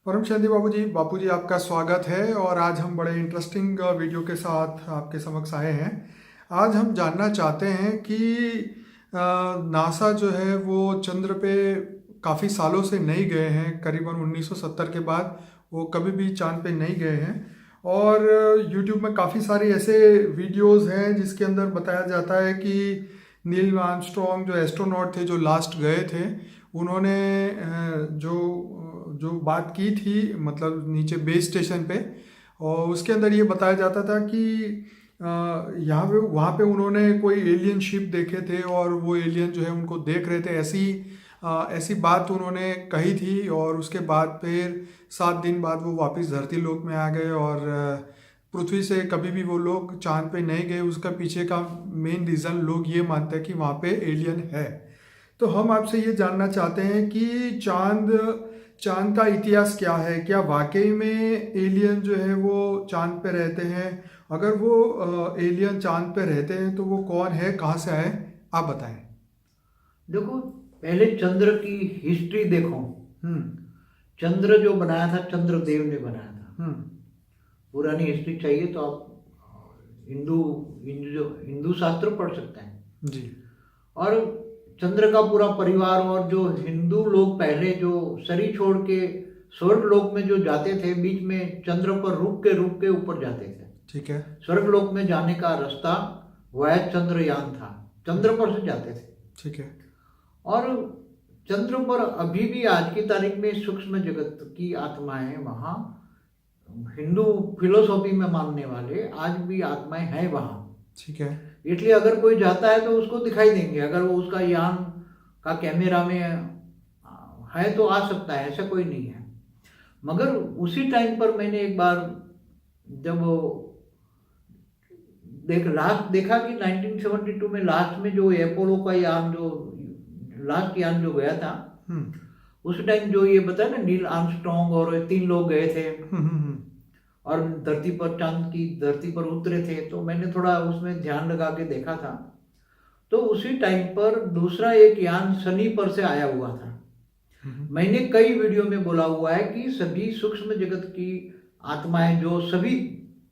परम शांति बापूजी आपका स्वागत है। और आज हम बड़े इंटरेस्टिंग वीडियो के साथ आपके समक्ष आए हैं। आज हम जानना चाहते हैं कि नासा जो है वो चंद्र पे काफ़ी सालों से नहीं गए हैं। करीबन 1970 के बाद वो कभी भी चांद पे नहीं गए हैं। और यूट्यूब में काफ़ी सारी ऐसे वीडियोस हैं जिसके अंदर बताया जाता है कि नील आर्मस्ट्रॉन्ग जो एस्ट्रोनॉट थे, जो लास्ट गए थे, उन्होंने जो बात की थी, मतलब नीचे बेस स्टेशन पे, और उसके अंदर ये बताया जाता था कि यहाँ पे वहाँ पे उन्होंने कोई एलियन शिप देखे थे और वो एलियन जो है उनको देख रहे थे। ऐसी बात उन्होंने कही थी। और उसके बाद फिर 7 दिन बाद वो वापस धरती लोक में आ गए और पृथ्वी से कभी भी वो लोग चांद पे नहीं गए। उसका पीछे का मेन रीज़न लोग ये मानते हैं कि वहाँ पे एलियन है। तो हम आपसे ये जानना चाहते हैं कि चांद का इतिहास क्या है। क्या वाकई में एलियन जो है वो चांद पे रहते हैं? अगर वो एलियन चांद पे रहते हैं तो वो कौन है, कहाँ से आए, आप बताएं। देखो, पहले चंद्र की हिस्ट्री देखो। हम्म। चंद्र जो बनाया था चंद्रदेव ने बनाया था। हम्म। पुरानी हिस्ट्री चाहिए तो आप हिंदू हिंदू शास्त्र पढ़ सकते हैं। जी। और चंद्र का पूरा परिवार और जो हिंदू लोग पहले जो शरीर छोड़ के स्वर्ग लोक में जो जाते थे, बीच में चंद्र पर रुक के ऊपर जाते थे। ठीक है। स्वर्ग लोक में जाने का रास्ता वह चंद्रयान था, चंद्र पर से जाते थे। ठीक है। और चंद्र पर अभी भी आज की तारीख में सूक्ष्म जगत की आत्माएं, वहाँ हिंदू फिलोसॉफी में मानने वाले आज भी आत्माएं हैं वहाँ। ठीक है। इसलिए अगर कोई जाता है तो उसको दिखाई देंगे। अगर वो उसका यान का कैमरा में है तो आ सकता है, ऐसा कोई नहीं है। मगर उसी टाइम पर मैंने एक बार जब लास्ट देखा कि 1972 में लास्ट में जो अपोलो का यान, जो लास्ट यान जो गया था, उस टाइम जो ये बताया ना, नील आर्मस्ट्रॉन्ग और 3 लोग गए थे और धरती पर, चांद की धरती पर उतरे थे। तो मैंने थोड़ा उसमें ध्यान लगा के देखा था। तो उसी टाइम पर दूसरा एक यान शनि पर से आया हुआ था। मैंने कई वीडियो में बोला हुआ है कि सभी सूक्ष्म जगत की आत्माएं जो सभी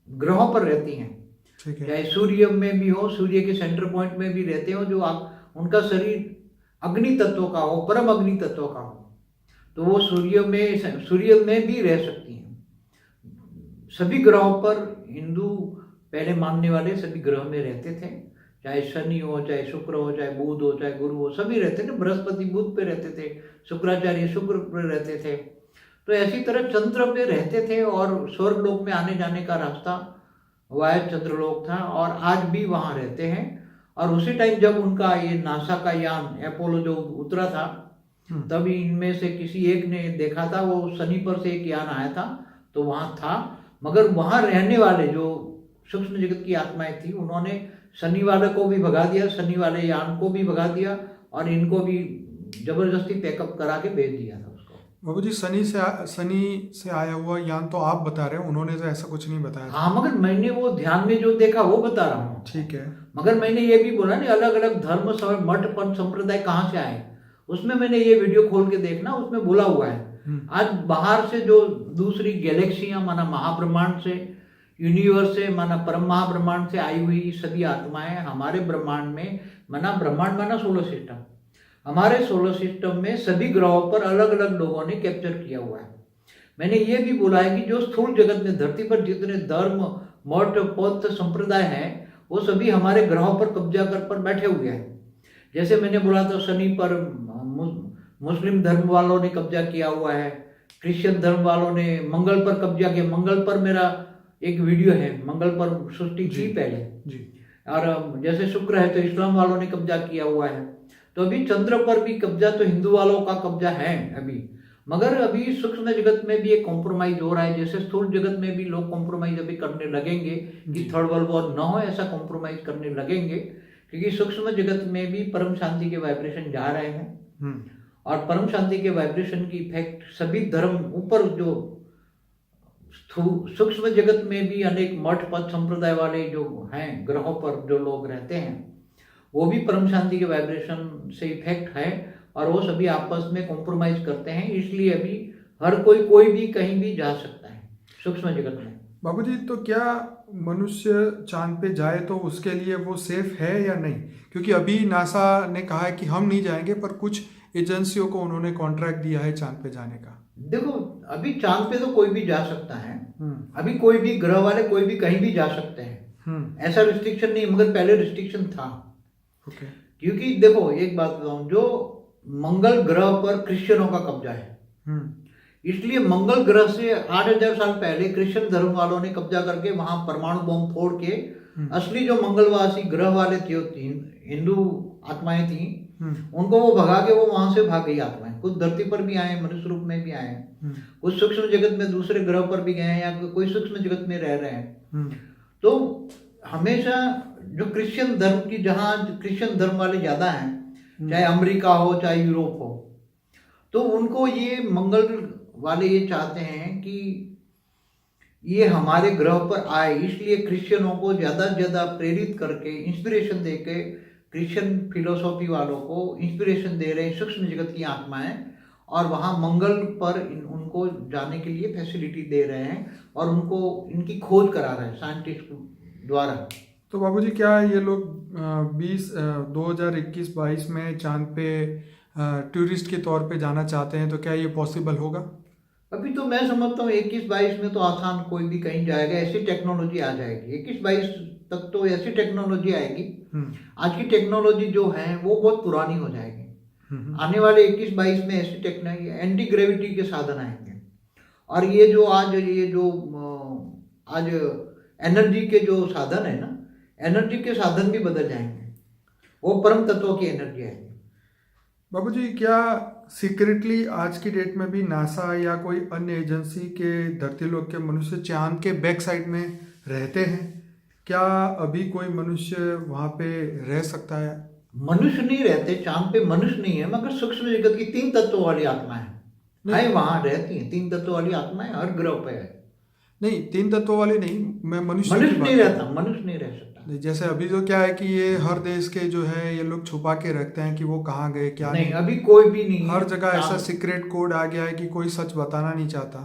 ग्रहों पर रहती हैं, चाहे सूर्य में भी हो, सूर्य के सेंटर पॉइंट में भी रहते हो, जो उनका शरीर अग्नि तत्व का हो, परम अग्नि तत्व का हो, तो वो सूर्य में भी रह सकती हैं। सभी ग्रहों पर हिंदू पहले मानने वाले सभी ग्रह में रहते थे, चाहे शनि हो, चाहे शुक्र हो, चाहे बुध हो, चाहे गुरु हो, सभी रहते थे। बृहस्पति बुध पे रहते थे, शुक्राचार्य शुक्र पे रहते थे। तो ऐसी तरह चंद्र पे रहते थे और स्वर्ग लोक में आने जाने का रास्ता वह चंद्रलोक था और आज भी वहाँ रहते हैं। और उसी टाइम जब उनका ये नासा का यान अपोलो जो उतरा था, तभी इनमें से किसी एक ने देखा था, वो शनि पर से एक यान आया था तो वहाँ था। मगर वहाँ रहने वाले जो सूक्ष्म जगत की आत्माएं थी, उन्होंने शनि वाले को भी भगा दिया, शनि वाले यान को भी भगा दिया और इनको भी जबरदस्ती पैकअप करा के भेज दिया था उसको। बाबू जी, शनि से आया हुआ यान तो आप बता रहे हो, उन्होंने तो ऐसा कुछ नहीं बताया। हाँ, मगर मैंने वो ध्यान में जो देखा वो बता रहा हूँ। ठीक है। मगर मैंने ये भी बोला नहीं, अलग अलग धर्म, समय, मठ, पंथ, संप्रदाय कहाँ से आए, उसमें मैंने ये वीडियो खोल के देखना, उसमें बोला हुआ है। आज बाहर से जो दूसरी गैलेक्सियां, माना महाब्रह्मांड से, यूनिवर्स से, माना परम महाब्रह्मांड से आई हुई सभी आत्माएं हमारे ब्रह्मांड में, माना ब्रह्मांड माना सोलर सिस्टम, हमारे सोलर सिस्टम में सभी ग्रहों पर अलग अलग लोगों ने कैप्चर किया हुआ है। मैंने ये भी बोला है कि जो स्थूल जगत में धरती पर जितने धर्म, मठ, पंथ, संप्रदाय हैं, वो सभी हमारे ग्रहों पर कब्जा कर बैठे हुए हैं। जैसे मैंने बोला था, शनि पर मुस्लिम धर्म वालों ने कब्जा किया हुआ है, क्रिश्चियन धर्म वालों ने मंगल पर कब्जा किया। मंगल पर मेरा एक वीडियो है, मंगल पर सृष्टि थी पहले जी। और जैसे शुक्र है तो इस्लाम वालों ने कब्जा किया हुआ है। तो अभी चंद्र पर भी कब्जा तो हिंदू वालों का कब्जा है अभी। मगर अभी सूक्ष्म जगत में भी एक कॉम्प्रोमाइज हो रहा है। जैसे स्थूल जगत में भी लोग कॉम्प्रोमाइज अभी करने लगेंगे कि थर्ड वर्ल्ड वॉर न हो, ऐसा कॉम्प्रोमाइज करने लगेंगे, क्योंकि सूक्ष्म जगत में भी परम शांति के वाइब्रेशन जा रहे हैं। और परम शांति के वाइब्रेशन की इफेक्ट सभी धर्म ऊपर, जो सूक्ष्म जगत में भी अनेक मठ, पथ, संप्रदाय वाले जो हैं ग्रहों पर जो लोग रहते हैं, वो भी परम शांति के वाइब्रेशन से इफेक्ट है और वो सभी आपस में कॉम्प्रोमाइज करते हैं। इसलिए अभी हर कोई भी कहीं भी जा सकता है सूक्ष्म जगत में। बाबूजी, तो क्या मनुष्य चांद पे जाए तो उसके लिए वो सेफ है या नहीं? क्योंकि अभी नासा ने कहा है कि हम नहीं जाएंगे, पर कुछ एजेंसियों को उन्होंने कॉन्ट्रैक्ट दिया है चांद पे जाने का। देखो, अभी चांद पे तो कोई भी जा सकता है, हम्म। अभी कोई भी ग्रह वाले कोई भी कहीं भी जा सकते हैं, ऐसा रिस्ट्रिक्शन नहीं, मगर पहले रिस्ट्रिक्शन था। ओके। क्योंकि देखो एक बात बताऊं, जो मंगल ग्रह पर क्रिश्चियनों का कब्जा है, इसलिए मंगल ग्रह से 8,000 साल पहले क्रिश्चियन धर्म वालों ने कब्जा करके वहां परमाणु बम फोड़ के असली जो मंगलवासी ग्रह वाले थे, हिंदू आत्माएं थी, उनको वो भगा के वो वहां से भाग गई आत्माएं। कुछ धरती पर भी आए, मनुष्य रूप में भी आए, कुछ सूक्ष्म जगत में दूसरे ग्रह पर भी गए हैं, या कोई सूक्ष्म जगत में रह रहे हैं। तो हमेशा जो क्रिश्चियन धर्म की, जहाँ क्रिश्चियन धर्म वाले ज्यादा हैं, चाहे अमेरिका हो चाहे यूरोप हो, तो उनको ये मंगल वाले ये चाहते हैं कि ये हमारे ग्रह पर आए, इसलिए क्रिश्चियनों को ज्यादा से ज्यादा प्रेरित करके, इंस्पिरेशन देके, क्रिश्चियन फिलोसॉफी वालों को इंस्पिरेशन दे रहे हैं सूक्ष्म जगत की आत्माएं, और वहां मंगल पर उनको जाने के लिए फैसिलिटी दे रहे हैं, और उनको इनकी खोज करा रहे हैं साइंटिस्ट द्वारा। तो बाबूजी, क्या ये लोग 2021-22 में चांद पे टूरिस्ट के तौर पे जाना चाहते हैं, तो क्या ये पॉसिबल होगा? अभी तो मैं समझता हूँ 21-22 में तो आसान कोई भी कहीं जाएगा, ऐसी टेक्नोलॉजी आ जाएगी। 21-22 तक तो ऐसी टेक्नोलॉजी आएगी, आज की टेक्नोलॉजी जो है वो बहुत पुरानी हो जाएगी। आने वाले 21-22 में ऐसी टेक्नोलॉजी, एंटी ग्रेविटी के साधन आएंगे, और ये जो आज एनर्जी के जो साधन है ना, एनर्जी के साधन भी बदल जाएंगे, वो परम तत्वों की एनर्जी आएगी। बाबूजी, क्या सीक्रेटली आज की डेट में भी नासा या कोई अन्य एजेंसी के धरती लोक के मनुष्य चांद के बैक साइड में रहते हैं? क्या अभी कोई मनुष्य वहां पे रह सकता है? मनुष्य नहीं रहते चांद पे, मनुष्य नहीं है, मगर सूक्ष्म जगत की 3 तत्वों वाली आत्माएं हैं, वहां रहती हैं। 3 तत्वों वाली आत्माएं हर ग्रह पे है। नहीं, 3 तत्वों वाली नहीं, मैं मनुष्य नहीं रहता, मनुष्य नहीं रह सकता। जैसे अभी तो क्या है कि ये हर देश के जो है ये लोग छुपा के रखते हैं कि वो कहाँ गए क्या नहीं, अभी कोई भी नहीं, हर जगह ऐसा सीक्रेट कोड आ गया है कि कोई सच बताना नहीं चाहता।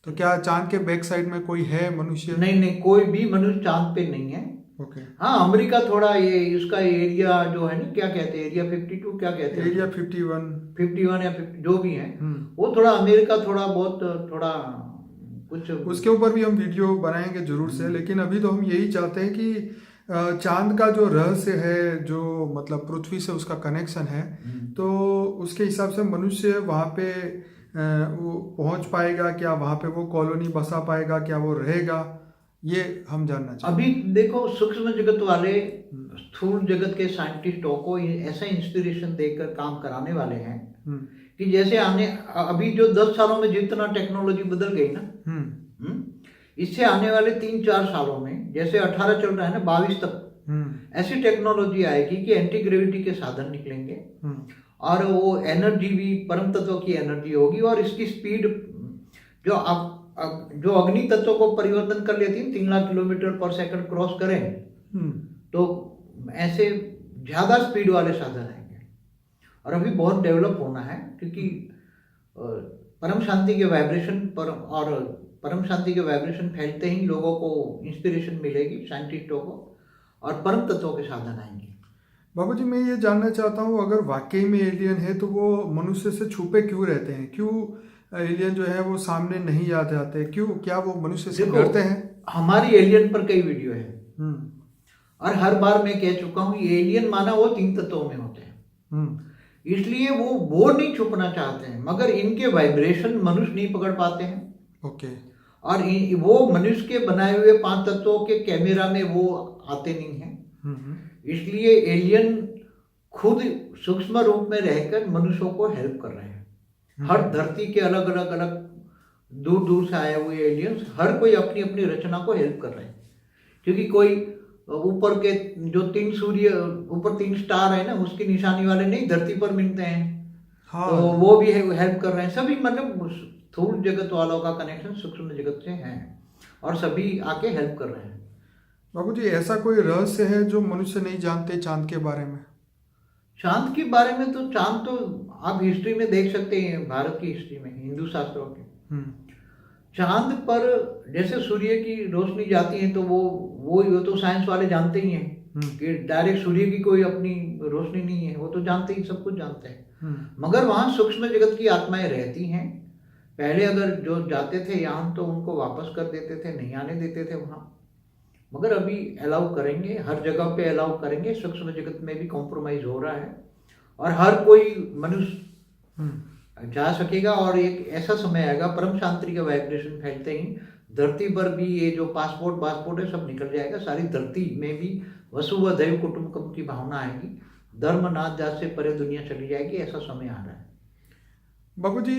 तो क्या चांद के बैक साइड में कोई है मनुष्य? नहीं, कोई भी मनुष्य चांद पे नहीं है। ओके। हाँ, अमेरिका थोड़ा ये इसका एरिया जो है ना, क्या कहते हैं, एरिया 52, क्या कहते हैं, एरिया 51 या 50 जो भी है, वो थोड़ा अमेरिका थोड़ा बहुत थोड़ा कुछ, उसके ऊपर भी हम वीडियो बनाएंगे जरूर से। लेकिन अभी तो हम यही चाहते हैं कि चांद का जो रहस्य है, जो मतलब पृथ्वी से उसका कनेक्शन है, तो उसके हिसाब से मनुष्य वहाँ पे वो पहुँच पाएगा क्या? वहाँ पे वो कॉलोनी बसा पाएगा क्या? वो रहेगा? ये हम जानना चाहते हैं। अभी देखो, सूक्ष्म जगत वाले स्थूल जगत के साइंटिस्टों को ऐसा इंस्पिरेशन देकर काम कराने वाले हैं कि जैसे अभी जो 10 सालों में जितना टेक्नोलॉजी बदल गई ना, इससे आने वाले 3-4 सालों में, जैसे 18 चल रहा है ना, 22 तक ऐसी टेक्नोलॉजी आएगी कि एंटी ग्रेविटी के साधन निकलेंगे, और वो एनर्जी भी परम तत्व की एनर्जी होगी, और इसकी स्पीड जो अग्नि तत्व को परिवर्तन कर लेती है, 3 लाख किलोमीटर पर सेकंड क्रॉस करें, तो ऐसे ज्यादा स्पीड वाले साधन आएंगे। और अभी बहुत डेवलप होना है, क्योंकि परम शांति के वाइब्रेशन फैलते ही लोगों को इंस्पिरेशन मिलेगी, साइंटिस्टों को, और परम तत्वों के साधन आएंगे। बाबूजी, मैं ये जानना चाहता हूँ, अगर वाकई में एलियन है तो वो मनुष्य से छुपे क्यों रहते हैं? क्यों एलियन जो है वो सामने नहीं आ जाते? क्यों? क्या वो मनुष्य से डरते हैं? हमारी एलियन पर कई वीडियो है, और हर बार मैं कह चुका हूँ, ये एलियन माना वो 3 तत्वों में होते हैं, इसलिए वो नहीं छुपना चाहते हैं, मगर इनके वाइब्रेशन मनुष्य नहीं पकड़ पाते हैं। ओके। और वो मनुष्य के बनाए हुए 5 तत्वों के कैमरा में वो आते नहीं हैं, इसलिए एलियन खुद सूक्ष्म रूप में रहकर मनुष्यों को हेल्प कर रहे हैं। हर धरती के अलग अलग दूर दूर से आए हुए एलियंस, हर कोई अपनी अपनी रचना को हेल्प कर रहे हैं, क्योंकि कोई ऊपर के जो 3 सूर्य, ऊपर 3 स्टार है ना, उसकी निशानी वाले नहीं धरती पर मिलते हैं। हाँ। तो वो भी हेल्प कर रहे हैं। सभी मतलब स्थूल जगत वालों का कनेक्शन सूक्ष्म जगत से है, और सभी आके हेल्प कर रहे हैं। बाबूजी, ऐसा कोई रहस्य है जो मनुष्य नहीं जानते चांद के बारे में? चांद के बारे में तो चांद तो आप हिस्ट्री में देख सकते हैं, भारत की हिस्ट्री में, हिंदू शास्त्रों के। चांद पर जैसे सूर्य की रोशनी जाती है तो वो तो साइंस वाले जानते ही हैं कि डायरेक्ट सूर्य की कोई अपनी रोशनी नहीं है, वो तो जानते ही, सब कुछ जानते हैं। मगर वहाँ सूक्ष्म जगत की आत्माएं रहती हैं। पहले अगर जो जाते थे यहाँ तो उनको वापस कर देते थे, नहीं आने देते थे वहाँ, मगर अभी अलाउ करेंगे, हर जगह पे अलाउ करेंगे। सूक्ष्म जगत में भी कॉम्प्रोमाइज हो रहा है और हर कोई मनुष्य जा सकेगा। और एक ऐसा समय आएगा, परम शांति का वाइब्रेशन फैलते ही धरती पर भी ये जो पासपोर्ट है सब निकल जाएगा। सारी धरती में भी वसुवैव कुटुंबकम की भावना आएगी, धर्म नाथ जात से परे दुनिया चली जाएगी। ऐसा समय आ रहा है। बाबूजी,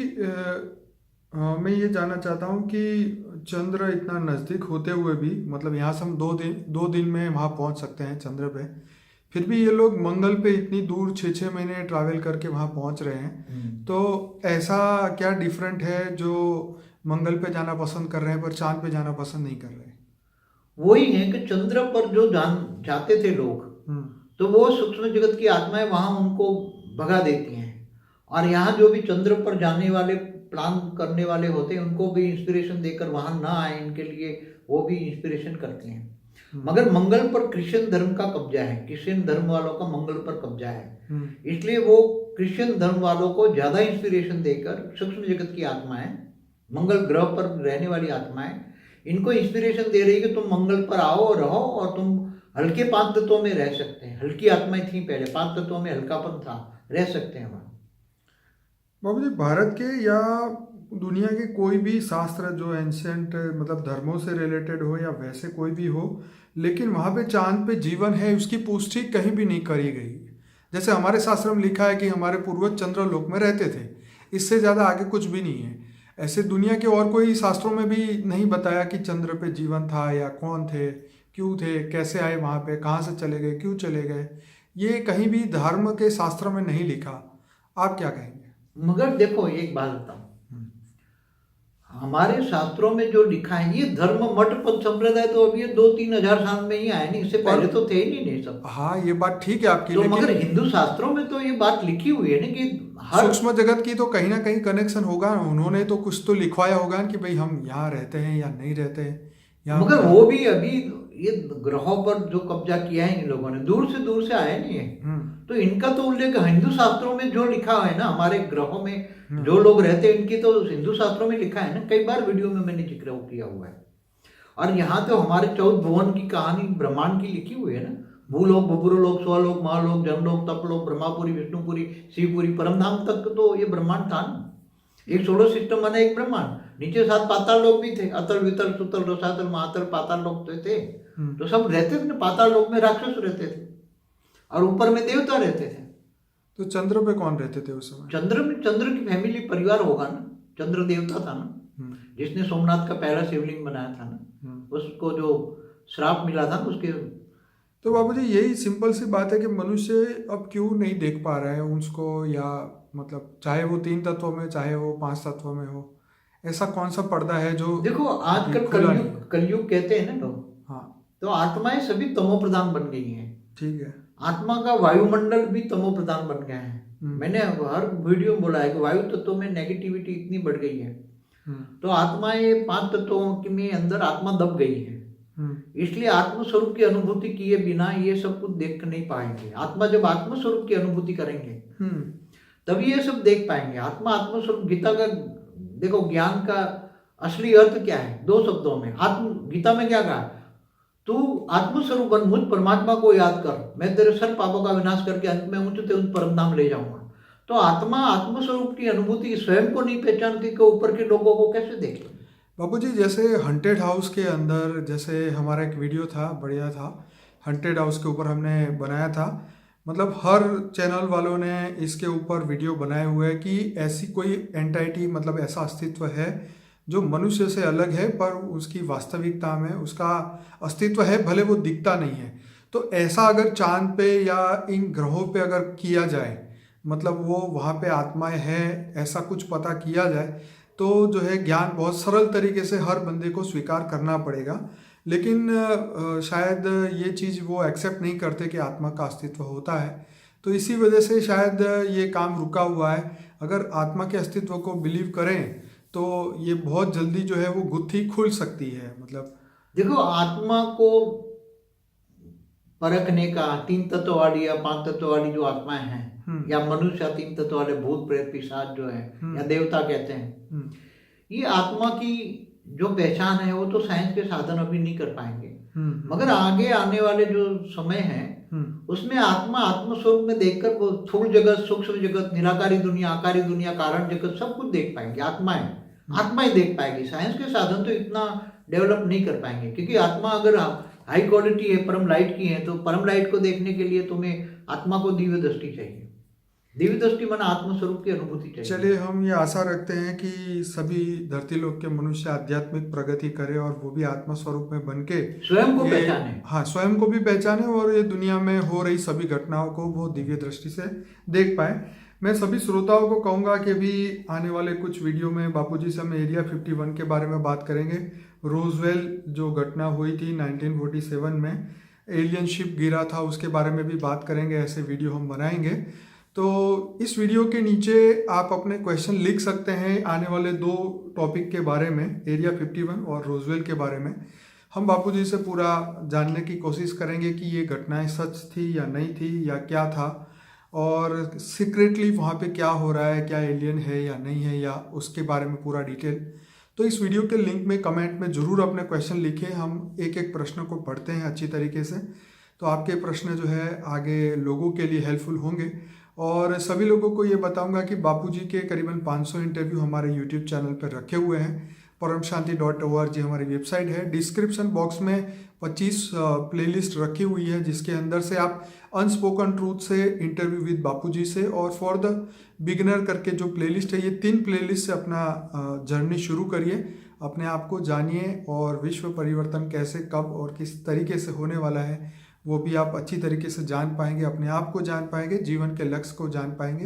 मैं ये जानना चाहता हूँ कि चंद्र इतना नज़दीक होते हुए भी, मतलब यहाँ से हम 2 दिन में वहाँ पहुँच सकते हैं चंद्र पे, फिर भी ये लोग मंगल पे इतनी दूर 6-6 महीने ट्रैवल करके वहाँ पहुँच रहे हैं। तो ऐसा क्या डिफरेंट है जो मंगल पे जाना पसंद कर रहे हैं पर चांद पे जाना पसंद नहीं कर रहे? वही है कि चंद्र पर जो जाते थे लोग, तो वो सूक्ष्म जगत की आत्माएं वहाँ उनको भगा देती हैं। और यहाँ जो भी चंद्र पर जाने वाले प्लान करने वाले होते हैं उनको भी इंस्पिरेशन देकर वहाँ ना आए इनके लिए वो भी इंस्पिरेशन करते हैं। मगर मंगल पर क्रिश्चियन धर्म का कब्जा है, क्रिश्चियन धर्म वालों का मंगल पर कब्जा है। इसलिए वो क्रिश्चियन धर्म वालों को ज्यादा इंस्पिरेशन देकर सूक्ष्म जगत की आत्माएं, मंगल ग्रह पर रहने वाली आत्माएं, इनको इंस्पिरेशन दे रही है कि तुम मंगल पर आओ और रहो और तुम हल्के 5 तत्वों में रह सकते हैं। हल्की आत्माएं थी पहले, 5 तत्वों में हल्कापन था, रह सकते हैं वहाँ। बाबूजी, भारत के या दुनिया के कोई भी शास्त्र जो एंशियंट मतलब धर्मों से रिलेटेड हो या वैसे कोई भी हो, लेकिन वहाँ पे चांद पे जीवन है उसकी पुष्टि कहीं भी नहीं करी गई। जैसे हमारे शास्त्र में लिखा है कि हमारे पूर्वज चंद्रलोक में रहते थे, इससे ज़्यादा आगे कुछ भी नहीं है। ऐसे दुनिया के और कोई शास्त्रों में भी नहीं बताया कि चंद्र पे जीवन था या कौन थे, क्यों थे, कैसे आए वहाँ पे, कहाँ से चले गए, क्यों चले गए, ये कहीं भी धर्म के शास्त्र में नहीं लिखा। आप क्या कहेंगे? मगर देखो एक बात बताऊं, हमारे शास्त्रों में जो लिखा है ये धर्म मठ पद संप्रदाय तो अभी 2-3 हजार साल में ही आए नहीं, इससे पहले तो थे ही नहीं सब। हाँ, ये बात ठीक है आपकी, तो लेकिन मगर हिंदू शास्त्रों में तो ये बात लिखी हुई है ना कि हर सूक्ष्म जगत की तो कहीं ना कहीं कनेक्शन होगा। उन्होंने तो कुछ तो लिखवाया होगा कि भाई हम यहाँ रहते हैं या नहीं रहते हैं। मगर वो भी अभी ये ग्रहों पर जो कब्जा किया है इन लोगों ने, दूर से आया नहीं है। तो इनका तो उल्लेख हिंदू शास्त्रों में जो लिखा है ना, हमारे ग्रहों में जो लोग रहते हैं इनकी तो हिंदू शास्त्रों में लिखा है ना, कई बार वीडियो में मैंने जिक्र किया हुआ है। और यहाँ तो हमारे 14 भुवन की कहानी ब्रह्मांड की लिखी हुई है ना, भूलोक, भुपुरलोक, स्वलोक, महालोक, जमलोक, तपलोक, ब्रह्मापुरी, विष्णुपुरी, शिवपुरी, परमधाम तक तो ये ब्रह्मांड था ना। एक सोलर सिस्टम बना, एक ब्रह्मांड, नीचे 7 पाताल लोक भी थे, अतल, वितल, सुतल, रसातल, महातल, पाताल लोक थे। तो सब रहते थे ना, पाताल लोक में राक्षस रहते थे और ऊपर में देवता रहते थे। तो चंद्र पे कौन रहते थे उस समय? चंद्र की फैमिली परिवार होगा ना, चंद्र देवता था ना, जिसने सोमनाथ का पहला शिवलिंग बनाया था ना, उसको जो श्राप मिला था उसके। तो बाबूजी, यही सिंपल सी बात है कि मनुष्य अब क्यों नहीं देख पा रहा है उसको, या मतलब चाहे वो 3 तत्वों में, चाहे वो 5 तत्वों में हो, ऐसा कौन सा पर्दा है जो देखो आजकल कलयुग कहते हैं ना लोग। हाँ, तो आत्माएं सभी तमो प्रधान बन गई हैं। ठीक है, आत्मा का वायुमंडल भी तमो प्रधान बन गया है। मैंने हर वीडियो में बोला है कि वायु तत्वों में नेगेटिविटी इतनी बढ़ गई है, तो आत्माएं 5 तत्वों के अंदर आत्मा दब गई है। इसलिए आत्म स्वरूप की अनुभूति किए बिना ये सब कुछ देख नहीं पाएंगे। आत्मा जब आत्म स्वरूप की अनुभूति करेंगे तभी ये सब देख पाएंगे। आत्मा स्वरूप, गीता का देखो, ज्ञान का असली अर्थ क्या है? 2 शब्दों में। गीता में क्या कहा? तू आत्मस्वरूप बन, मुझ परमात्मा को याद कर, मैं तेरे सर पापों का विनाश करके अंत में उच्चते उच्च परम धाम ले जाऊंगा। तो आत्मा आत्मस्वरूप की अनुभूति स्वयं को नहीं पहचानती कि ऊपर के लोगों को कैसे देखे? बाबूजी, जैसे हंटेड हाउस के अंदर, जैसे हमारा एक वीडियो था, बढ़िया था, हंटेड हाउस के ऊपर हमने बनाया था, मतलब हर चैनल वालों ने इसके ऊपर वीडियो बनाए हुए हैं कि ऐसी कोई एंटाइटी, मतलब ऐसा अस्तित्व है जो मनुष्य से अलग है पर उसकी वास्तविकता में उसका अस्तित्व है, भले वो दिखता नहीं है। तो ऐसा अगर चांद पे या इन ग्रहों पे अगर किया जाए, मतलब वो वहाँ पे आत्माएं हैं, ऐसा कुछ पता किया जाए, तो जो है ज्ञान बहुत सरल तरीके से हर बंदे को स्वीकार करना पड़ेगा। लेकिन शायद ये चीज़ वो एक्सेप्ट नहीं करते कि आत्मा का अस्तित्व होता है। तो इसी वजह से शायद ये काम रुका हुआ है। अगर आत्मा के अस्तित्व को बिलीव करें तो ये बहुत जल्दी जो है वो गुत्थी खुल सकती है। मतलब देखो, आत्मा को परखने का 3 तत्व वाली या 5 तत्व वाली जो आत्माएं हैं, या मनुष्य, 3 तत्व वाले भूत प्रेत पिशाच जो है, या देवता कहते हैं, ये आत्मा की जो पहचान है वो तो साइंस के साधन अभी नहीं कर पाएंगे। मगर आगे आने वाले जो समय है उसमें आत्म स्वरूप में देखकर वो स्थूल जगत, सूक्ष्म जगत, निराकारी दुनिया, आकारी दुनिया, कारण जगत सब कुछ देख पाएंगे। आत्माएं देख पाएगी। साइंस के साधन तो इतना डेवलप नहीं कर पाएंगे, क्योंकि आत्मा अगर हाई क्वालिटी है, परम लाइट की है, तो परम लाइट को देखने के लिए तुम्हें आत्मा को दिव्य दृष्टि चाहिए। दिव्य दृष्टि माना आत्मस्वरूप की अनुभूति चाहिए। चलिए, हम ये आशा रखते हैं कि सभी धरती लोक के मनुष्य आध्यात्मिक प्रगति करें और वो भी आत्मा स्वरूप में बन के स्वयं को पहचाने। हाँ, स्वयं को भी पहचाने और ये दुनिया में हो रही सभी घटनाओं को वो दिव्य दृष्टि से देख पाए। मैं सभी श्रोताओं को कहूँगा कि भी आने वाले कुछ वीडियो में बापूजी से हम एरिया 51 के बारे में बात करेंगे। रोजवेल जो घटना हुई थी 1947 में, एलियन शिप गिरा था, उसके बारे में भी बात करेंगे। ऐसे वीडियो हम बनाएंगे। तो इस वीडियो के नीचे आप अपने क्वेश्चन लिख सकते हैं आने वाले 2 टॉपिक के बारे में, एरिया 51 और रोजवेल के बारे में। हम बापूजी से पूरा जानने की कोशिश करेंगे कि ये घटनाएं सच थी या नहीं थी, या क्या था, और सीक्रेटली वहाँ पे क्या हो रहा है, क्या एलियन है या नहीं है, या उसके बारे में पूरा डिटेल। तो इस वीडियो के लिंक में कमेंट में ज़रूर अपने क्वेश्चन लिखें। हम एक एक प्रश्न को पढ़ते हैं अच्छी तरीके से, तो आपके प्रश्न जो है आगे लोगों के लिए हेल्पफुल होंगे। और सभी लोगों को ये बताऊंगा कि बापूजी के करीबन 500 इंटरव्यू हमारे यूट्यूब चैनल पर रखे हुए हैं। paramshanti.org हमारी वेबसाइट है। डिस्क्रिप्शन बॉक्स में 25 प्लेलिस्ट रखी हुई है, जिसके अंदर से आप अनस्पोकन ट्रूथ से इंटरव्यू विद बापूजी से और फॉर द बिगिनर करके जो प्लेलिस्ट है, ये 3 प्लेलिस्ट से अपना जर्नी शुरू करिए। अपने आप को जानिए और विश्व परिवर्तन कैसे, कब और किस तरीके से होने वाला है वो भी आप अच्छी तरीके से जान पाएंगे। अपने आप को जान पाएंगे, जीवन के लक्ष्य को जान पाएंगे।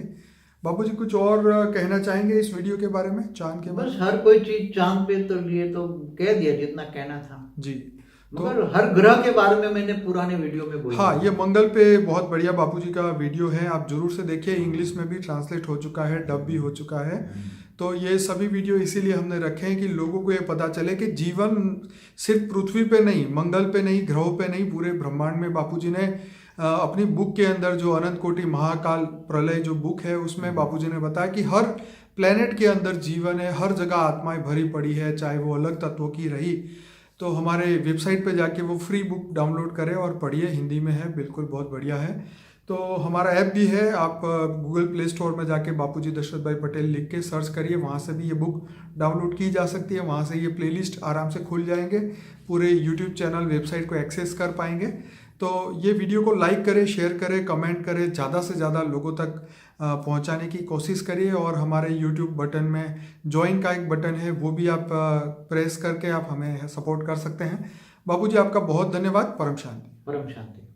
बापूजी कुछ और कहना चाहेंगे इस वीडियो के बारे में, चांद के बारे में? बस हर कोई चीज चांद पे तो लिए तो कह दिया जितना कहना था जी। मगर हर ग्रह के बारे में मैंने पुराने वीडियो में बोला। हाँ, ये मंगल पे बहुत बढ़िया बापूजी का वीडियो है, आप जरूर से देखिए। इंग्लिश में भी ट्रांसलेट हो चुका है, डब भी हो चुका है। तो ये सभी वीडियो इसीलिए हमने रखे हैं कि लोगों को ये पता चले कि जीवन सिर्फ पृथ्वी पे नहीं, मंगल पे नहीं, ग्रहों पे नहीं, पूरे ब्रह्मांड में। बापूजी ने अपनी बुक के अंदर जो अनंत कोटि महाकाल प्रलय जो बुक है, उसमें बापूजी ने बताया कि हर प्लेनेट के अंदर जीवन है, हर जगह आत्माएं भरी पड़ी है, चाहे वो अलग तत्वों की रही। तो हमारे वेबसाइट पे जाके वो फ्री बुक डाउनलोड करें और पढ़िए, हिंदी में है, बिल्कुल बहुत बढ़िया है। तो हमारा ऐप भी है, आप गूगल प्ले स्टोर में जाके बापूजी दशरथ भाई पटेल लिख के सर्च करिए, वहाँ से भी ये बुक डाउनलोड की जा सकती है। वहाँ से ये प्लेलिस्ट आराम से खुल जाएंगे, पूरे यूट्यूब चैनल, वेबसाइट को एक्सेस कर पाएंगे। तो ये वीडियो को लाइक करें, शेयर करें, कमेंट करें, ज़्यादा से ज़्यादा लोगों तक पहुंचाने की कोशिश करिए। और हमारे यूट्यूब बटन में ज्वाइन का एक बटन है, वो भी आप प्रेस करके आप हमें सपोर्ट कर सकते हैं। बापूजी आपका बहुत धन्यवाद। परम शांति। परम शांति।